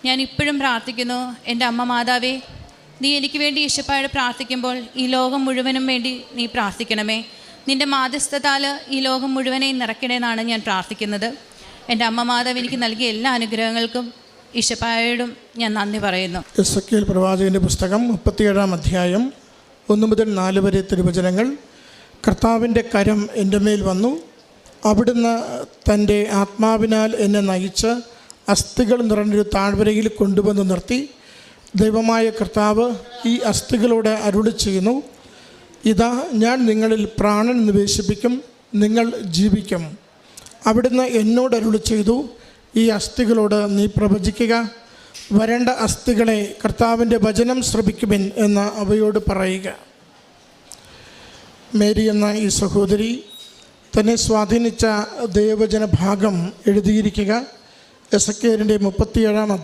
ഞാൻ ഇപ്പോഴും പ്രാർത്ഥിക്കുന്നു, എൻ്റെ അമ്മ മാതാവേ, നീ എനിക്ക് വേണ്ടി ഈശോയോട് പ്രാർത്ഥിക്കുമ്പോൾ ഈ ലോകം മുഴുവനും വേണ്ടി നീ പ്രാർത്ഥിക്കണമേ. നിൻ്റെ മാധ്യസ്ഥത്താൽ ഈ ലോകം മുഴുവനെയും നിറയ്ക്കണമെന്നാണ് ഞാൻ പ്രാർത്ഥിക്കുന്നത്. എൻ്റെ അമ്മ മാതാവ് എനിക്ക് നൽകിയ എല്ലാ അനുഗ്രഹങ്ങൾക്കും ഈശോയോടും ഞാൻ നന്ദി പറയുന്നു. എസെക്കിയേൽ പ്രവാചകൻ്റെ പുസ്തകം 37-ാം അധ്യായം 1 മുതൽ 4 വരെ തിരുവചനങ്ങൾ. കർത്താവിൻ്റെ കരം എൻ്റെ മേൽ വന്നു, അവിടുന്ന് തൻ്റെ ആത്മാവിനാൽ എന്നെ നയിച്ച് അസ്ഥികൾ നിറഞ്ഞൊരു താഴ്വരയിൽ കൊണ്ടുവന്ന് നിർത്തി. ദൈവമായ കർത്താവ് ഈ അസ്ഥികളോട് അരുളി ചെയ്യുന്നു, ഇതാ ഞാൻ നിങ്ങളിൽ പ്രാണൻ നിവേശിപ്പിക്കും, നിങ്ങൾ ജീവിക്കും. അവിടുന്ന് എന്നോട് അരുളി ചെയ്തു, ഈ അസ്ഥികളോട് നീ പ്രവചിക്കുക, വരേണ്ട അസ്ഥികളെ കർത്താവിൻ്റെ വചനം ശ്രവിക്കുവിൻ എന്ന് അവയോട് പറയുക. മേരി എന്ന ഈ സഹോദരി തന്നെ സ്വാധീനിച്ച ദൈവവചന ഭാഗം എഴുതിയിരിക്കുക എസെക്കിയേലിൻ്റെ 37-ാം